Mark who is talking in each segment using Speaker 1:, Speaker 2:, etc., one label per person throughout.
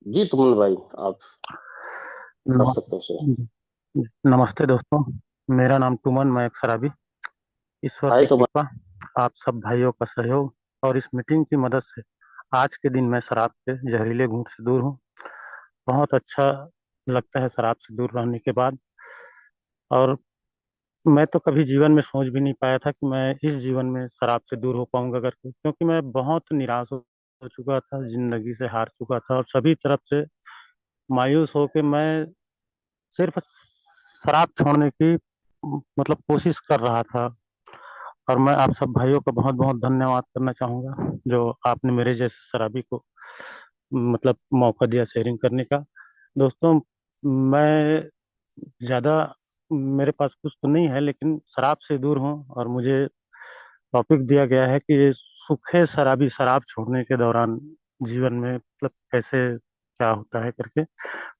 Speaker 1: जी तुमन भाई, आप कर
Speaker 2: नम-
Speaker 1: सकते हो शेयर।
Speaker 2: नमस्ते दोस्तों। मेरा नाम तुमन, मैं एक शराबी। ईश्वर
Speaker 1: हाय
Speaker 2: की
Speaker 1: तुमन।
Speaker 2: कृपा, आप सब भाइयों का सहयोग और इस मीटिंग की मदद से आज के दिन मैं शराब के जहरीले घूंट से दूर हूँ। बहुत अच्छा लगता है शराब से दूर रहने के बाद। और मैं तो कभी जीवन में सोच भी नहीं पाया था कि मैं इस जीवन में शराब से दूर हो पाऊंगा करके, क्योंकि मैं बहुत निराश हो चुका था, जिंदगी से हार चुका था और सभी तरफ से मायूस होकर मैं सिर्फ शराब छोड़ने की मतलब कोशिश कर रहा था। और मैं आप सब भाइयों का बहुत बहुत धन्यवाद करना चाहूँगा, जो आपने मेरे जैसे शराबी को मतलब मौका दिया शेयरिंग करने का। दोस्तों, मैं ज़्यादा मेरे पास कुछ तो नहीं है, लेकिन शराब से दूर हूँ और मुझे टॉपिक दिया गया है कि सूखे शराबी शराब छोड़ने के दौरान जीवन में मतलब कैसे क्या होता है करके।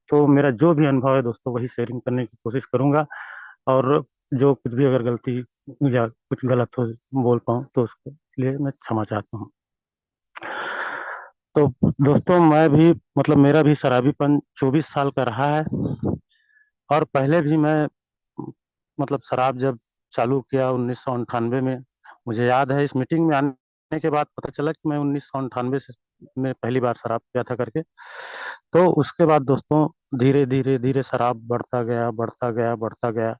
Speaker 2: तो मेरा जो भी अनुभव है दोस्तों, वही शेयरिंग करने की कोशिश करूंगा। और जो कुछ भी अगर गलती या कुछ गलत हो बोल पाऊँ तो उसके लिए मैं क्षमा चाहता हूँ। तो दोस्तों, मैं भी मतलब मेरा भी शराबीपन 24 साल का रहा है। और पहले भी मैं मतलब शराब जब चालू किया 1998 में, मुझे याद है इस मीटिंग में आने के बाद पता चला कि मैं 1998 से में पहली बार शराब पिया था करके। तो उसके बाद दोस्तों धीरे धीरे धीरे शराब बढ़ता गया बढ़ता गया बढ़ता गया।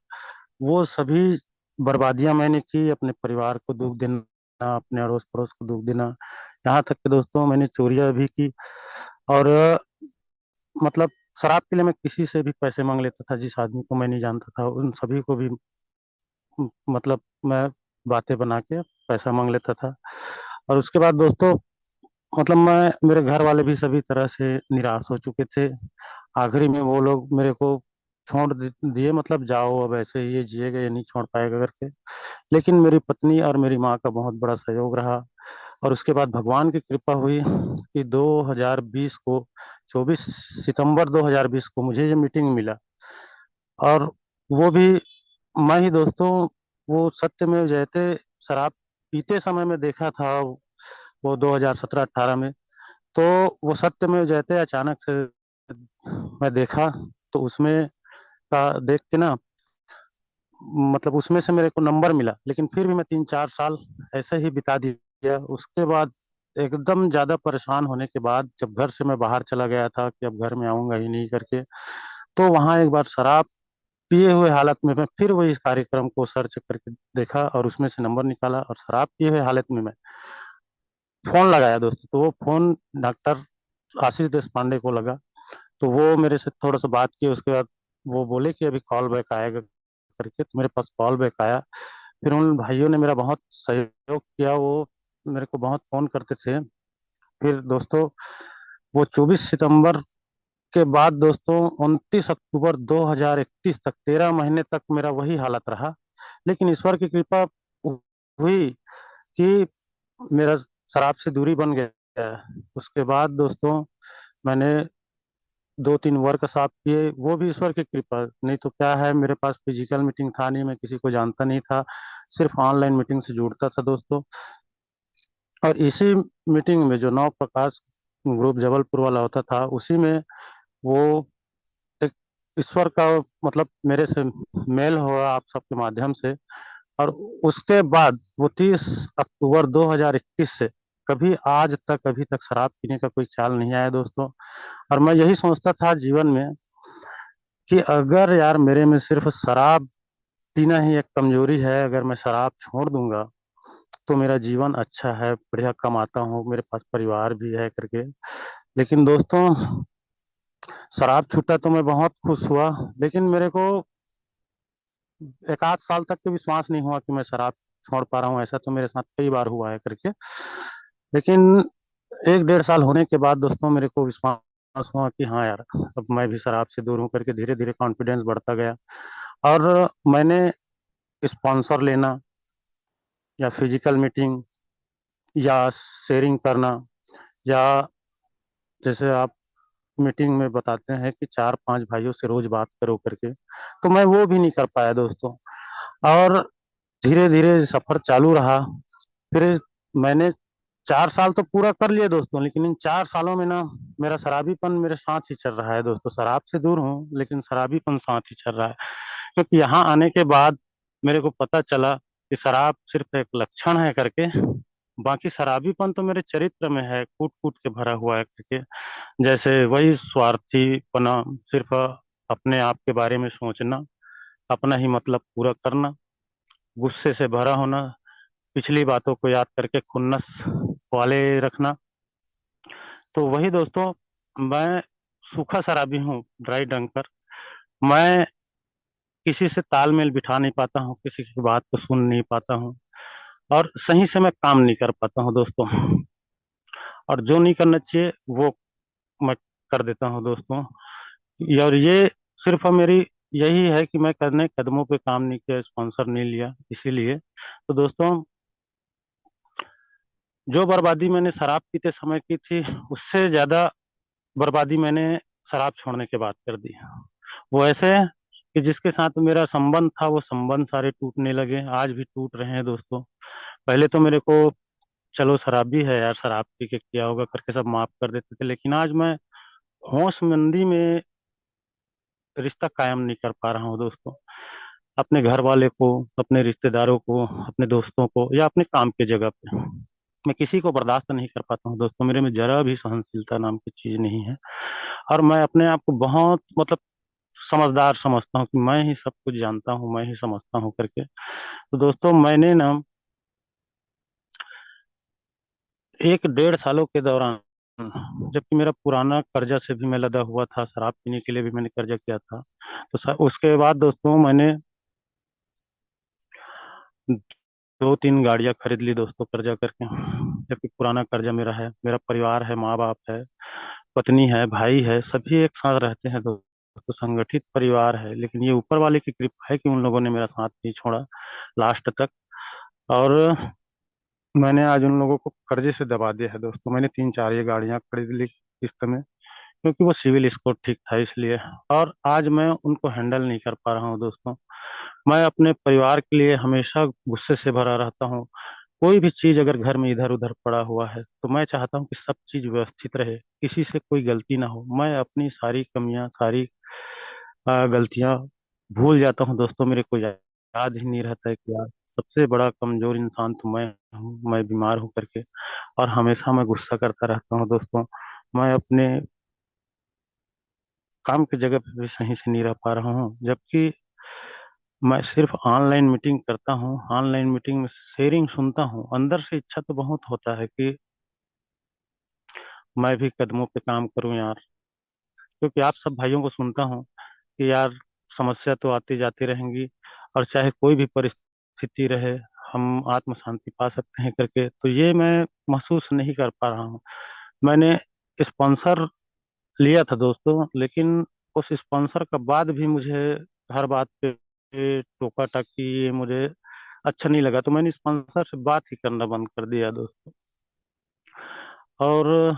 Speaker 2: वो सभी बर्बादियां मैंने की, अपने परिवार को दुख देना, अपने अड़ोस पड़ोस को दुख देना, यहाँ तक कि दोस्तों मैंने चोरियां भी की। और मतलब शराब के लिए मैं किसी से भी पैसे मांग लेता था, जिस आदमी को मैं नहीं जानता था उन सभी को भी मतलब मैं बातें बना के पैसा मांग लेता था। और उसके बाद दोस्तों मतलब मैं मेरे घर वाले भी सभी तरह से निराश हो चुके थे। आखिरी में वो लोग मेरे को छोड़ दिए, मतलब जाओ अब ऐसे ही ये जिएगा, ये नहीं छोड़ पाएगा करके। लेकिन मेरी पत्नी और मेरी माँ का बहुत बड़ा सहयोग रहा। और उसके बाद भगवान की कृपा हुई कि 2020 को 24 सितंबर 2020 को मुझे ये मीटिंग मिला। और वो भी मैं ही दोस्तों, वो सत्यमेव जयते शराब पीते समय में देखा था, वो 2017-18 में। तो वो सत्यमेव जयते अचानक से मैं देखा। तो उसमें का देख के ना मतलब उसमें से मेरे को नंबर मिला, लेकिन फिर भी मैं 3-4 साल ऐसे ही बिता दिया। उसके बाद एकदम ज्यादा परेशान होने के बाद जब घर से मैं बाहर चला गया था कि अब घर में आऊंगा ही नहीं करके, तो वहां एक बार शराब पिए हुए हालत में मैं फिर वही इस कार्यक्रम को सर्च करके देखा और उसमें से नंबर निकाला और शराब पिए हुए हालत में मैं फोन लगाया दोस्तों। तो वो फोन डॉक्टर आशीष देश पांडे को लगा। तो वो मेरे से थोड़ा सा बात की, उसके बाद वो बोले कि अभी कॉल बैक आएगा करके। तो मेरे पास कॉल बैक आया। फिर उन भाइयों ने मेरा बहुत सहयोग किया, वो मेरे को बहुत फोन करते थे। फिर दोस्तों वो 24 सितंबर के बाद दोस्तों 29 अक्टूबर 2021 तक 13 महीने तक मेरा वही हालत रहा। लेकिन ईश्वर की कृपा हुई कि मेरा शराब से दूरी बन गया। उसके बाद दोस्तों मैंने 2-3 वर्कशॉप किए, वो भी ईश्वर की कृपा। नहीं तो क्या है, मेरे पास फिजिकल मीटिंग था नहीं, मैं किसी को जानता नहीं था, सिर्फ ऑनलाइन मीटिंग से जुड़ता था दोस्तों। और इसी मीटिंग में जो नव प्रकाश ग्रुप जबलपुर वाला होता था, उसी में वो एक ईश्वर का मतलब मेरे से मेल हुआ आप सबके माध्यम से। और उसके बाद वो 30 अक्टूबर 2021 से कभी आज तक अभी तक शराब पीने का कोई ख्याल नहीं आया दोस्तों। और मैं यही सोचता था जीवन में कि अगर यार मेरे में सिर्फ शराब पीना ही एक कमजोरी है, अगर मैं शराब छोड़ दूंगा तो मेरा जीवन अच्छा है, बढ़िया कमाता हूँ, मेरे पास परिवार भी है करके। लेकिन दोस्तों शराब छूटा तो मैं बहुत खुश हुआ, लेकिन मेरे को एक आध साल तक तो विश्वास नहीं हुआ कि मैं शराब छोड़ पा रहा हूँ। ऐसा तो मेरे साथ कई बार हुआ है करके। लेकिन 1-1.5 साल होने के बाद दोस्तों मेरे को विश्वास हुआ कि हाँ यार, अब मैं भी शराब से दूर हूँ करके। धीरे धीरे कॉन्फिडेंस बढ़ता गया। और मैंने स्पॉन्सर लेना या फिजिकल मीटिंग या शेयरिंग करना, या जैसे आप मीटिंग में बताते हैं कि 4-5 भाइयों से रोज बात करो करके, तो मैं वो भी नहीं कर पाया दोस्तों। और धीरे धीरे सफर चालू रहा। फिर मैंने 4 साल तो पूरा कर लिए दोस्तों, लेकिन इन 4 सालों में ना मेरा शराबीपन मेरे साथ ही चल रहा है दोस्तों। शराब से दूर हूँ लेकिन शराबीपन साथ ही चल रहा है। क्योंकि यहाँ आने के बाद मेरे को पता चला कि शराब सिर्फ एक लक्षण है करके, बाकी शराबीपन तो मेरे चरित्र में है, कूट कूट के भरा हुआ है करके। जैसे वही स्वार्थीपना, सिर्फ अपने आप के बारे में सोचना, अपना ही मतलब पूरा करना, गुस्से से भरा होना, पिछली बातों को याद करके खुन्नस वाले रखना। तो वही दोस्तों, मैं सूखा शराबी हूँ, ड्राई ड्रंकर। मैं किसी से तालमेल बिठा नहीं पाता हूँ, किसी की बात को सुन नहीं पाता हूँ, और सही से मैं काम नहीं कर पाता हूँ दोस्तों। और जो नहीं करना चाहिए वो मैं कर देता हूँ दोस्तों। और ये सिर्फ मेरी यही है कि मैं करने कदमों पे काम नहीं किया, स्पॉन्सर नहीं लिया, इसीलिए। तो दोस्तों, जो बर्बादी मैंने शराब पीते समय की थी, उससे ज्यादा बर्बादी मैंने शराब छोड़ने के बाद कर दी। वो ऐसे है कि जिसके साथ मेरा संबंध था वो संबंध सारे टूटने लगे, आज भी टूट रहे हैं दोस्तों। पहले तो मेरे को चलो शराबी है यार, शराब पी के किया होगा करके सब माफ कर देते थे, लेकिन आज मैं होशमंदी में रिश्ता कायम नहीं कर पा रहा हूँ दोस्तों। अपने घर वाले को, अपने रिश्तेदारों को, अपने दोस्तों को, या अपने काम की जगह पे मैं किसी को बर्दाश्त नहीं कर पाता हूँ दोस्तों। मेरे में जरा भी सहनशीलता नाम की चीज नहीं है। और मैं अपने आप को बहुत मतलब समझदार समझता हूँ कि मैं ही सब कुछ जानता हूँ, मैं ही समझता हूँ करके। तो दोस्तों, मैंने ना 1 डेढ़ सालों के दौरान, जबकि मेरा पुराना कर्जा से भी मैं लदा हुआ था, शराब पीने के लिए भी मैंने कर्जा किया था, तो उसके बाद दोस्तों मैंने 2 3 गाड़ियां खरीद ली दोस्तों कर्जा करके। जबकि पुराना कर्जा मेरा है, मेरा परिवार है, माँ बाप है, पत्नी है, भाई है, सभी एक साथ रहते हैं दोस्तों, संगठित परिवार है। लेकिन ये ऊपर वाले की कृपा है कि उन लोगों ने मेरा साथ नहीं छोड़ा लास्ट तक। और मैंने आज उन लोगों को कर्जे से दबा दिया है दोस्तों। मैंने 3 4 ये गाड़ियां खरीद ली किस्त में, क्योंकि वो सिविल स्कोर ठीक था इसलिए। और आज मैं उनको हैंडल नहीं कर पा रहा हूँ दोस्तों। मैं अपने परिवार के लिए हमेशा गुस्से से भरा रहता हूँ। कोई भी चीज अगर घर में इधर उधर पड़ा हुआ है तो मैं चाहता हूँ कि सब चीज व्यवस्थित रहे, किसी से कोई गलती ना हो। मैं अपनी सारी कमियां, सारी गलतियां भूल जाता हूँ दोस्तों। मेरे को याद ही नहीं रहता है कि यार सबसे बड़ा कमजोर इंसान तो मैं हूँ, मैं बीमार हूँ करके। और हमेशा मैं गुस्सा करता रहता हूँ दोस्तों। मैं अपने काम की जगह पे भी सही से नहीं रह पा रहा हूँ, जबकि मैं सिर्फ ऑनलाइन मीटिंग करता हूँ, ऑनलाइन मीटिंग में शेयरिंग सुनता हूँ। अंदर से इच्छा तो बहुत होता है कि मैं भी कदमों पे काम करूँ यार, क्योंकि आप सब भाइयों को सुनता हूँ कि यार समस्या तो आती जाती रहेंगी, और चाहे कोई भी परिस्थिति रहे, हम आत्म शांति पा सकते हैं करके। तो ये मैं महसूस नहीं कर पा रहा हूँ। मैंने स्पॉन्सर लिया था दोस्तों, लेकिन उस स्पॉन्सर का बाद भी मुझे हर बात पे टोका टाकी, ये मुझे अच्छा नहीं लगा, तो मैंने स्पॉन्सर से बात ही करना बंद कर दिया दोस्तों। और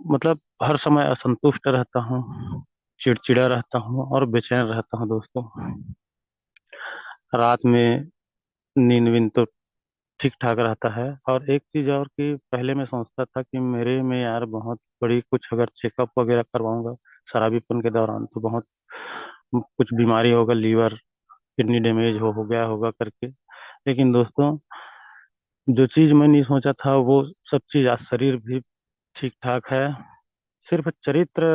Speaker 2: मतलब हर समय असंतुष्ट रहता हूँ, चिड़चिड़ा रहता हूँ और बेचैन रहता हूँ दोस्तों। रात में नींद वींद तो ठीक ठाक रहता है। और एक चीज और कि पहले मैं सोचता था कि मेरे में यार बहुत बड़ी कुछ अगर चेकअप वगैरह करवाऊंगा शराबीपन के दौरान तो बहुत कुछ बीमारी होगा, लीवर किडनी डैमेज हो गया होगा करके। लेकिन दोस्तों, जो चीज मैं नहीं सोचा था वो सब चीज, आज शरीर भी ठीक ठाक है। सिर्फ चरित्र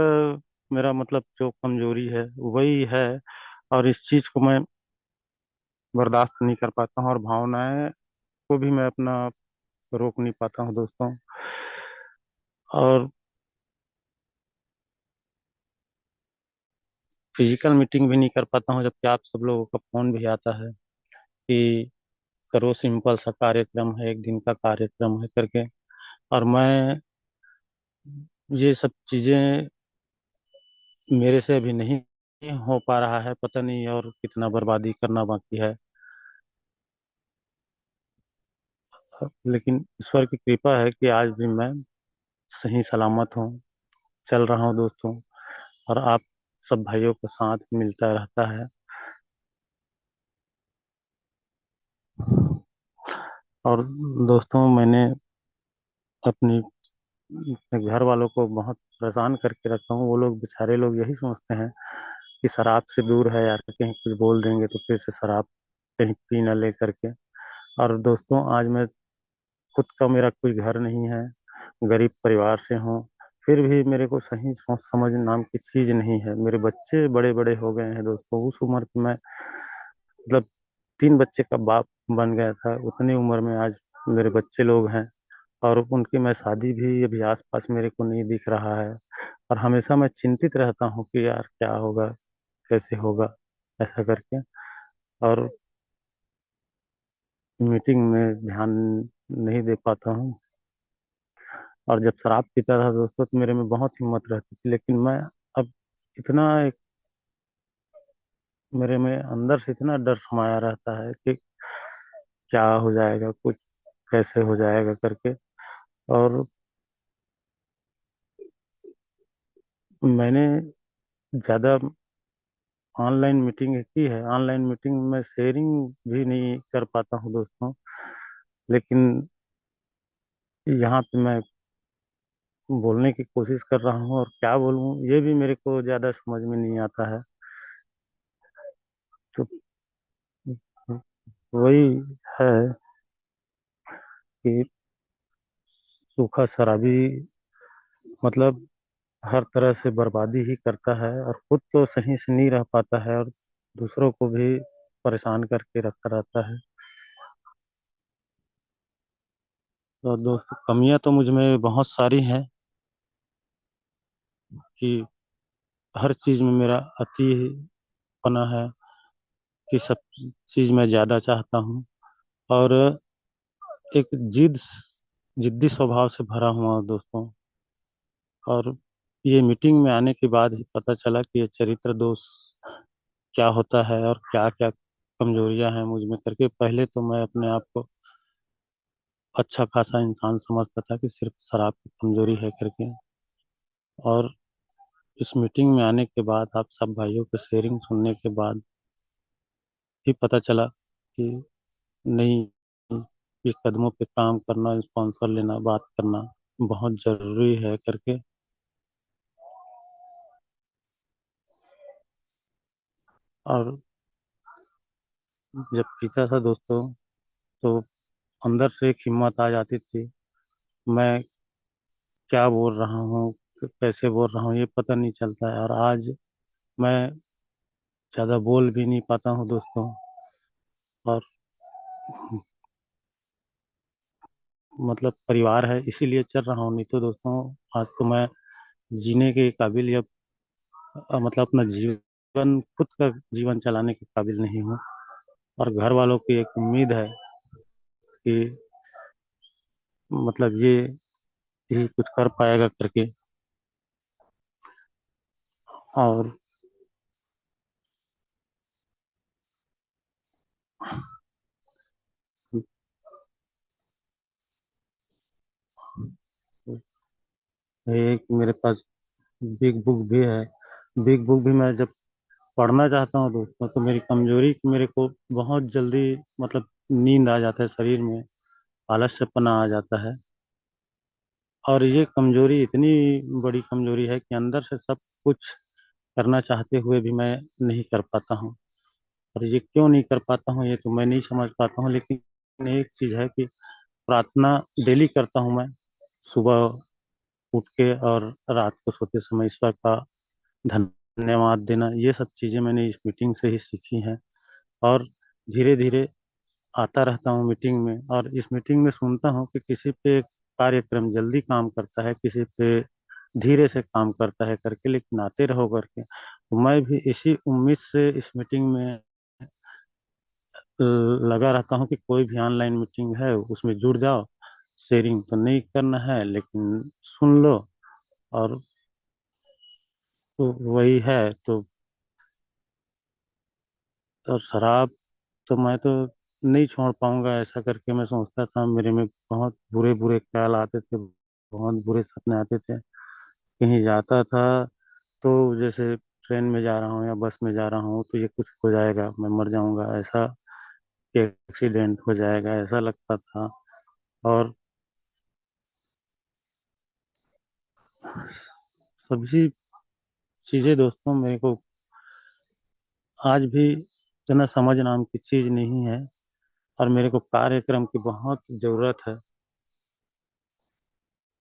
Speaker 2: मेरा मतलब जो कमजोरी है वही है। और इस चीज को मैं बर्दाश्त नहीं कर पाता हूँ, और भावनाएं को भी मैं अपना रोक नहीं पाता हूँ दोस्तों। और फिजिकल मीटिंग भी नहीं कर पाता हूँ, जबकि आप सब लोगों का फोन भी आता है कि करो, सिंपल सा कार्यक्रम है, एक दिन का कार्यक्रम है करके। और मैं ये सब चीजें मेरे से अभी नहीं हो पा रहा है, पता नहीं और कितना बर्बादी करना बाकी है। लेकिन ईश्वर की कृपा है कि आज भी मैं सही सलामत हूँ, चल रहा हूँ दोस्तों। और आप सब भाइयों का साथ मिलता रहता है। और दोस्तों, मैंने अपनी अपने घर वालों को बहुत परेशान करके रखा हूँ। वो लोग बेचारे लोग यही सोचते हैं कि शराब से दूर है यार, कहीं कुछ बोल देंगे तो फिर से शराब कहीं पी ना ले करके। और दोस्तों, आज मैं खुद का मेरा कोई घर नहीं है, गरीब परिवार से हूँ, फिर भी मेरे को सही सोच समझ नाम की चीज नहीं है। मेरे बच्चे बड़े बड़े हो गए हैं दोस्तों। उस उम्र में मैं मतलब 3 बच्चे का बाप बन गया था, उतनी उम्र में आज मेरे बच्चे लोग हैं, और उनकी मैं शादी भी अभी आसपास मेरे को नहीं दिख रहा है। और हमेशा मैं चिंतित रहता हूँ कि यार क्या होगा, कैसे होगा, ऐसा करके। और मीटिंग में ध्यान नहीं दे पाता हूँ। और जब शराब पीता था दोस्तों तो मेरे में बहुत हिम्मत रहती थी, लेकिन मैं अब इतना एक मेरे में अंदर से इतना डर समाया रहता है कि क्या हो जाएगा, कुछ कैसे हो जाएगा करके। और मैंने ज़्यादा ऑनलाइन मीटिंग की है, ऑनलाइन मीटिंग में शेयरिंग भी नहीं कर पाता हूँ दोस्तों। लेकिन यहाँ पे मैं बोलने की कोशिश कर रहा हूँ, और क्या बोलूँ ये भी मेरे को ज़्यादा समझ में नहीं आता है। तो वही है कि सूखा शराबी मतलब हर तरह से बर्बादी ही करता है, और खुद तो सही से नहीं रह पाता है, और दूसरों को भी परेशान करके रखता रहता है। तो दोस्त, कमियां तो मुझ में बहुत सारी हैं कि हर चीज में मेरा अति पना है, कि सब चीज मैं ज्यादा चाहता हूँ, और एक जिद्दी स्वभाव से भरा हुआ हूँ दोस्तों। और ये मीटिंग में आने के बाद ही पता चला कि ये चरित्र दोष क्या होता है और क्या क्या कमजोरियां हैं मुझ में करके। पहले तो मैं अपने आप को अच्छा खासा इंसान समझता था कि सिर्फ शराब की कमजोरी है करके। और इस मीटिंग में आने के बाद, आप सब भाइयों के शेयरिंग सुनने के बाद ही पता चला कि नहीं, ये कदमों पे काम करना, स्पॉन्सर लेना, बात करना बहुत जरूरी है करके। और जब पीता था दोस्तों तो अंदर से एक हिम्मत आ जाती थी। मैं क्या बोल रहा हूँ, कैसे बोल रहा हूँ ये पता नहीं चलता है। और आज मैं ज़्यादा बोल भी नहीं पाता हूँ दोस्तों। और मतलब परिवार है इसीलिए चल रहा हूँ, नहीं तो दोस्तों आज तो मैं जीने के काबिल, या मतलब अपना जीवन, खुद का जीवन चलाने के काबिल नहीं हूँ। और घर वालों की एक उम्मीद है कि मतलब ये ही कुछ कर पाएगा करके। और एक मेरे पास बिग बुक भी है। बिग बुक भी मैं जब पढ़ना चाहता हूँ दोस्तों तो मेरी कमजोरी, मेरे को बहुत जल्दी मतलब नींद आ जाता है, शरीर में आलस्यपना आ जाता है। और ये कमजोरी इतनी बड़ी कमजोरी है कि अंदर से सब कुछ करना चाहते हुए भी मैं नहीं कर पाता हूँ। और ये क्यों नहीं कर पाता हूँ ये तो मैं नहीं समझ पाता हूँ। लेकिन एक चीज़ है कि प्रार्थना डेली करता हूँ मैं, सुबह उठ के, और रात को सोते समय ईश्वर का धन्यवाद देना, ये सब चीज़ें मैंने इस मीटिंग से ही सीखी हैं। और धीरे धीरे आता रहता हूँ मीटिंग में, और इस मीटिंग में सुनता हूँ कि किसी पे कार्यक्रम जल्दी काम करता है, किसी पे धीरे से काम करता है करके, लेकिन आते रहो करके। तो मैं भी इसी उम्मीद से इस मीटिंग में लगा रहता हूँ कि कोई भी ऑनलाइन मीटिंग है उसमें जुड़ जाओ। शेयरिंग तो नहीं करना है लेकिन सुन लो। और तो वही है। तो शराब तो मैं तो नहीं छोड़ पाऊंगा ऐसा करके मैं सोचता था। मेरे में बहुत बुरे बुरे ख्याल आते थे, बहुत बुरे सपने आते थे। कहीं जाता था तो जैसे ट्रेन में जा रहा हूँ या बस में जा रहा हूँ तो ये कुछ हो जाएगा, मैं मर जाऊंगा, ऐसा कि एक्सीडेंट हो जाएगा, ऐसा लगता था। और सभी चीजें दोस्तों मेरे को आज भी इतना समझ नाम की चीज नहीं है, और मेरे को कार्यक्रम की बहुत जरूरत है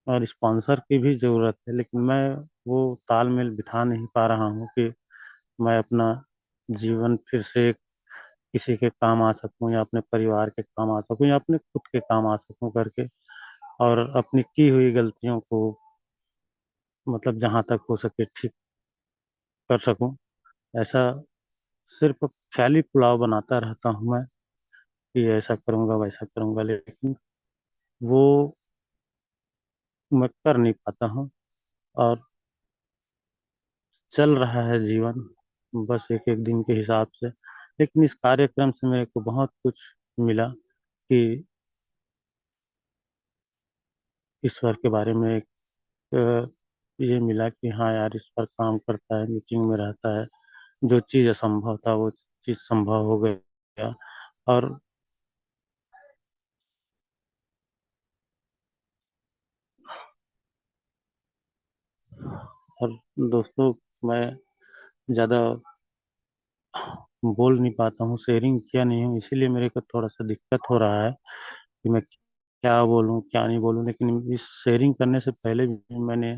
Speaker 2: और स्पॉन्सर की भी जरूरत है, लेकिन मैं वो तालमेल बिठा नहीं पा रहा हूँ कि मैं अपना जीवन फिर से किसी के काम आ सकूं, या अपने परिवार के काम आ सकूं, या अपने खुद के काम आ सकूं करके, और अपनी की हुई गलतियों को मतलब जहां तक हो सके ठीक कर सकूं। ऐसा सिर्फ ख्याली पुलाव बनाता रहता हूं मैं कि ऐसा करूंगा वैसा करूंगा, लेकिन वो मैं कर नहीं पाता हूँ। और चल रहा है जीवन बस एक एक दिन के हिसाब से। लेकिन इस कार्यक्रम से मेरे को बहुत कुछ मिला कि ईश्वर के बारे में ये मिला कि हाँ यार, ईश्वर काम करता है, मीटिंग में रहता है, जो चीज़ असंभव था वो चीज़ संभव हो गया। और और दोस्तों, मैं ज़्यादा बोल नहीं पाता हूँ, शेयरिंग किया नहीं हूँ, इसीलिए मेरे को थोड़ा सा दिक्कत हो रहा है कि मैं क्या बोलूँ क्या नहीं बोलूँ। लेकिन इस शेयरिंग करने से पहले भी मैंने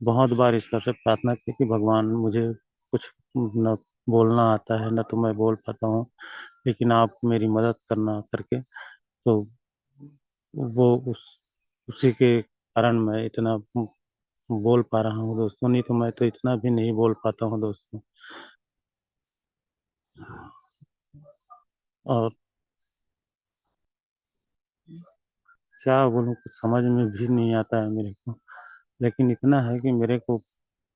Speaker 2: बहुत बार ईश्वर से प्रार्थना की कि भगवान, मुझे कुछ न बोलना आता है, न तो मैं बोल पाता हूँ, लेकिन आप मेरी मदद करना करके। तो वो उसी के कारण मैं इतना बोल पा रहा हूँ दोस्तों, नहीं तो मैं तो इतना भी नहीं बोल पाता हूँ दोस्तों। और क्या बोलूँ, कुछ समझ में भी नहीं आता है मेरे को। लेकिन इतना है कि मेरे को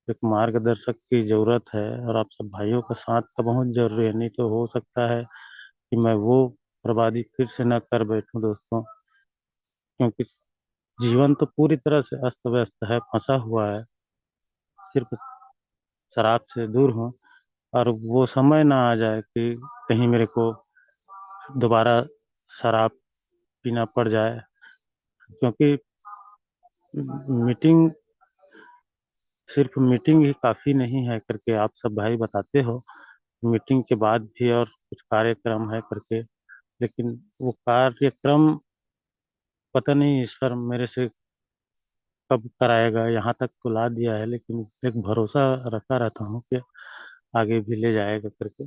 Speaker 2: एक मार्गदर्शक की जरूरत है, और आप सब भाइयों का साथ का बहुत जरूरी है, नहीं तो हो सकता है कि मैं वो बर्बादी फिर से न कर बैठूं दोस्तों। क्योंकि जीवन तो पूरी तरह से अस्त व्यस्त है, फंसा हुआ है, सिर्फ शराब से दूर हूँ। और वो समय ना आ जाए कि कहीं मेरे को दोबारा शराब पीना पड़ जाए। क्योंकि मीटिंग, सिर्फ मीटिंग ही काफी नहीं है करके आप सब भाई बताते हो, मीटिंग के बाद भी और कुछ कार्यक्रम है करके। लेकिन वो कार्यक्रम पता नहीं ईश्वर मेरे से कब कराएगा, यहाँ तक तो ला दिया है, लेकिन एक भरोसा रखा रहता हूँ कि आगे भी ले जाएगा करके।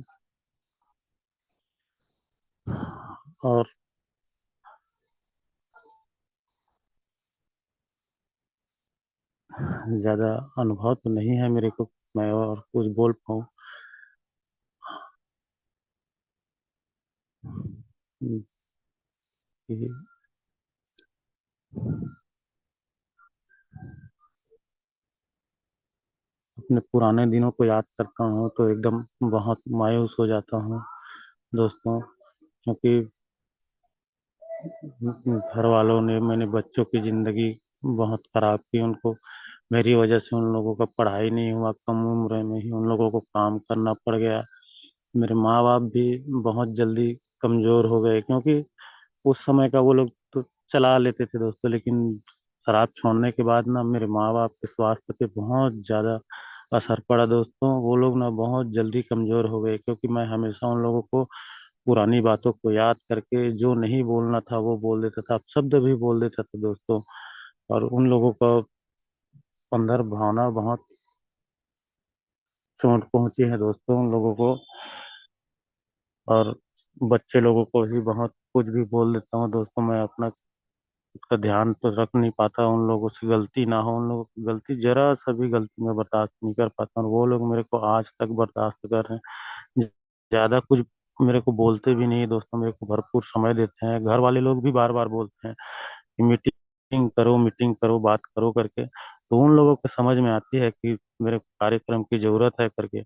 Speaker 2: और ज्यादा अनुभव तो नहीं है मेरे को, मैं और कुछ बोल पाऊँ। कि अपने पुराने दिनों को याद करता हूँ तो एकदम बहुत मायूस हो जाता हूँ दोस्तों। क्योंकि घर वालों ने, मैंने बच्चों की जिंदगी बहुत खराब की, उनको मेरी वजह से उन लोगों का पढ़ाई नहीं हुआ, कम उम्र में ही उन लोगों को काम करना पड़ गया। मेरे माँ बाप भी बहुत जल्दी कमजोर हो गए, क्योंकि उस समय का वो लोग तो चला लेते थे दोस्तों, लेकिन शराब छोड़ने के बाद ना मेरे माँ बाप के स्वास्थ्य पे बहुत ज़्यादा असर पड़ा दोस्तों। वो लोग ना बहुत जल्दी कमजोर हो गए, क्योंकि मैं हमेशा उन लोगों को पुरानी बातों को याद करके जो नहीं बोलना था वो बोल देता था, शब्द भी बोल देता था दोस्तों। और उन लोगों का अंदर भावना बहुत चोट पहुंची है दोस्तों उन लोगों को। और बच्चे लोगों को भी बहुत कुछ भी बोल देता हूँ दोस्तों, मैं अपना खुद का ध्यान तो रख नहीं पाता, उन लोगों से गलती ना हो, उन लोगों की गलती जरा सा भी गलती मैं बर्दाश्त नहीं कर पाता, और वो लोग मेरे को आज तक बर्दाश्त कर रहे हैं। ज्यादा कुछ मेरे को बोलते भी नहीं दोस्तों, मेरे को भरपूर समय देते हैं। घर वाले लोग भी बार बार बोलते हैं कि मीटिंग करो, बात करो करके, तो उन लोगों को समझ में आती है कि मेरे को कार्यक्रम की जरूरत है करके।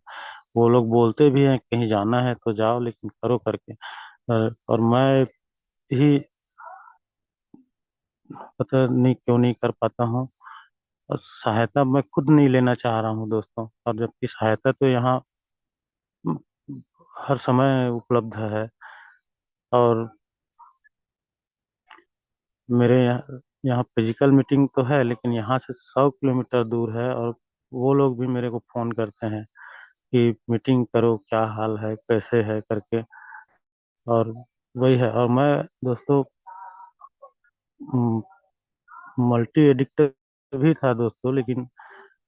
Speaker 2: वो लोग बोलते भी हैं कहीं जाना है तो जाओ, लेकिन करो करके। और मैं ही पता नहीं क्यों नहीं कर पाता हूँ, और सहायता मैं खुद नहीं लेना चाह रहा हूँ दोस्तों, और जबकि सहायता तो यहाँ हर समय उपलब्ध है। और मेरे यहाँ यहाँ फिजिकल मीटिंग तो है, लेकिन यहाँ से 100 किलोमीटर दूर है। और वो लोग भी मेरे को फोन करते हैं कि मीटिंग करो, क्या हाल है, कैसे है करके। और वही है। और मैं दोस्तों मल्टी एडिक्टर भी था दोस्तों, लेकिन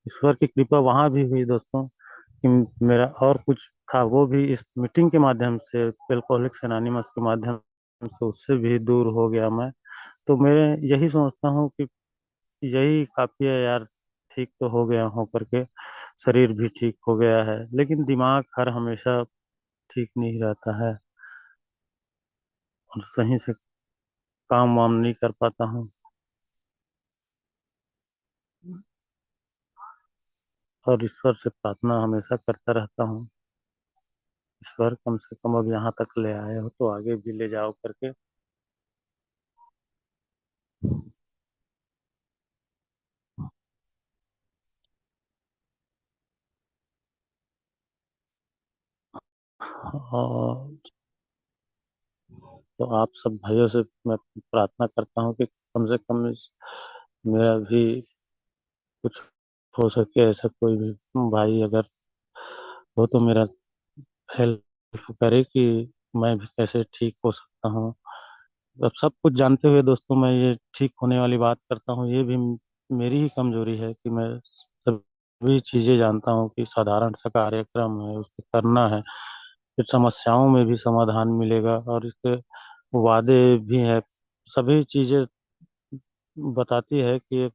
Speaker 2: ईश्वर की कृपा वहाँ भी हुई दोस्तों कि मेरा और कुछ था वो भी इस मीटिंग के माध्यम से, एल्कोहलिक्स एनोनिमस के माध्यम से उससे भी दूर हो गया मैं। तो मैं यही सोचता हूँ कि यही काफी है यार। ठीक तो हो गया हूँ करके, शरीर भी ठीक हो गया है, लेकिन दिमाग हर हमेशा ठीक नहीं रहता है और सही से काम वाम नहीं कर पाता हूँ। और ईश्वर से प्रार्थना हमेशा करता रहता हूँ, ईश्वर कम से कम अब यहाँ तक ले आए हो तो आगे भी ले जाओ करके। और तो आप सब भाइयों से मैं प्रार्थना करता हूँ कि कम से कम मेरा भी कुछ हो सके, ऐसा कोई भी भाई अगर हो तो मेरा हेल्प करे कि मैं भी कैसे ठीक हो सकता हूँ। अब सब कुछ जानते हुए दोस्तों मैं ये ठीक होने वाली बात करता हूँ, ये भी मेरी ही कमजोरी है कि मैं सभी चीजें जानता हूँ कि साधारण सा कार्यक्रम है, उसको करना है, फिर समस्याओं में भी समाधान मिलेगा और इसके वादे भी है। सभी चीजें बताती है कि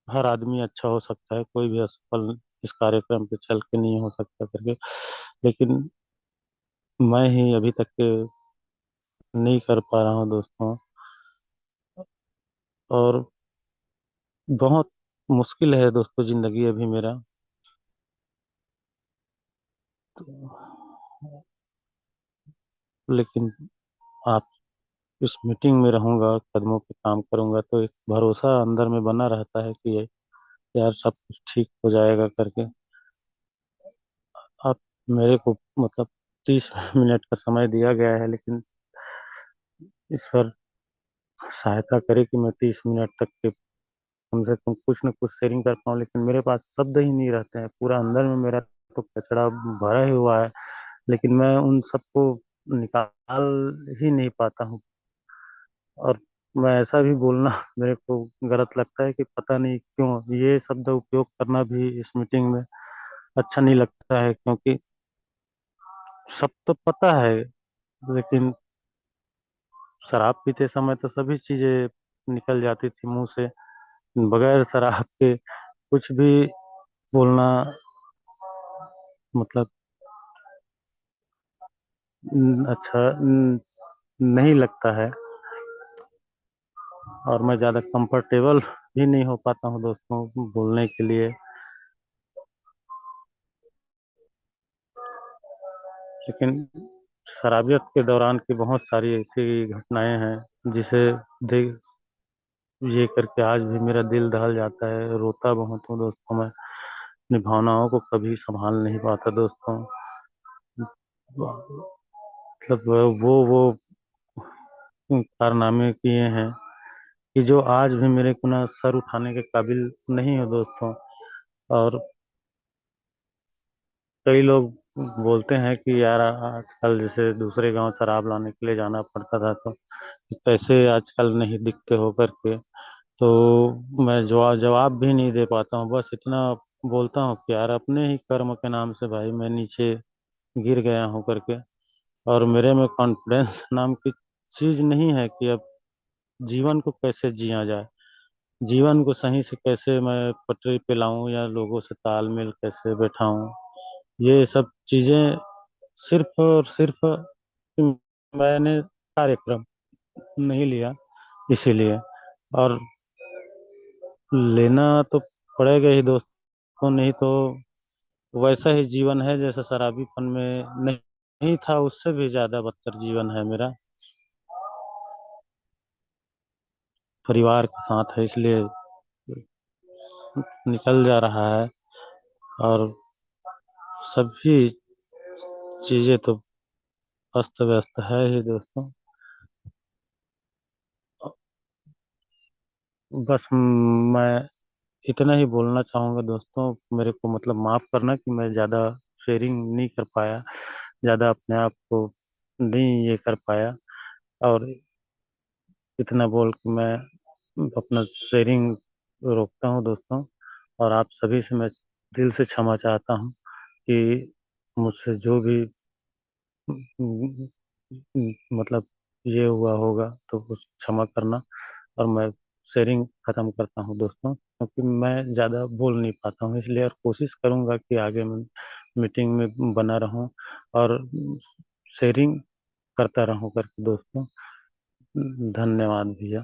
Speaker 2: हर आदमी अच्छा हो सकता है, कोई भी असफल इस कार्यक्रम पे चल के नहीं हो सकता करके। लेकिन मैं ही अभी तक के नहीं कर पा रहा हूँ दोस्तों। और बहुत मुश्किल है दोस्तों जिंदगी अभी मेरा। लेकिन आप इस मीटिंग में रहूंगा, कदमों पे काम करूंगा तो एक भरोसा अंदर में बना रहता है कि यार सब कुछ ठीक हो जाएगा करके। आप मेरे को मतलब 30 मिनट का समय दिया गया है, लेकिन ईश्वर सहायता करे कि मैं 30 मिनट तक के कम से कम कुछ न कुछ शेयरिंग कर पाऊँ। लेकिन मेरे पास शब्द ही नहीं रहते हैं, पूरा अंदर में मेरा तो कचरा भरा ही हुआ है, लेकिन मैं उन सबको निकाल ही नहीं पाता हूँ। और मैं ऐसा भी बोलना मेरे को गलत लगता है कि पता नहीं क्यों ये शब्द उपयोग करना भी इस मीटिंग में अच्छा नहीं लगता है, क्योंकि सब तो पता है, लेकिन शराब पीते समय तो सभी चीजें निकल जाती थी मुंह से। बगैर शराब के कुछ भी बोलना मतलब अच्छा नहीं लगता है। और मैं ज़्यादा कंफर्टेबल भी नहीं हो पाता हूँ दोस्तों बोलने के लिए। लेकिन शराबियत के दौरान की बहुत सारी ऐसी घटनाएं हैं जिसे देख ये करके आज भी मेरा दिल दहल जाता है, रोता बहुत हूँ दोस्तों मैं। अपनी भावनाओं को कभी संभाल नहीं पाता दोस्तों। मतलब वो कारनामे किए हैं कि जो आज भी मेरे को ना सर उठाने के काबिल नहीं हो दोस्तों। और कई लोग बोलते हैं कि यार आजकल जैसे दूसरे गांव शराब लाने के लिए जाना पड़ता था, तो कैसे आजकल नहीं दिखते हो करके। तो मैं जवाब भी नहीं दे पाता हूँ, बस इतना बोलता हूँ कि यार अपने ही कर्म के नाम से भाई मैं नीचे गिर गया हूँ करके। और मेरे में कॉन्फिडेंस नाम की चीज नहीं है कि अब जीवन को कैसे जिया जाए, जीवन को सही से कैसे मैं पटरी पे लाऊं या लोगों से तालमेल कैसे बैठाऊं। ये सब चीजें सिर्फ और सिर्फ मैंने कार्यक्रम नहीं लिया इसीलिए। और लेना तो पड़ेगा ही दोस्तों, नहीं तो वैसा ही जीवन है जैसा शराबीपन में नहीं था, उससे भी ज्यादा बदतर जीवन है मेरा। परिवार के साथ है इसलिए निकल जा रहा है। और सभी चीजें तो अस्त व्यस्त है ही दोस्तों। बस मैं इतना ही बोलना चाहूँगा दोस्तों। मेरे को मतलब माफ़ करना कि मैं ज़्यादा शेयरिंग नहीं कर पाया, ज़्यादा अपने आप को नहीं ये कर पाया। और इतना बोल के मैं अपना शेयरिंग रोकता हूँ दोस्तों। और आप सभी से मैं दिल से क्षमा चाहता हूँ कि मुझसे जो भी मतलब ये हुआ होगा तो उस क्षमा करना। और मैं शेयरिंग ख़त्म करता हूँ दोस्तों, क्योंकि मैं ज़्यादा बोल नहीं पाता हूँ, इसलिए और कोशिश करूँगा कि आगे मैं मीटिंग में बना रहूँ और शेयरिंग करता रहूँ करके दोस्तों। धन्यवाद भैया।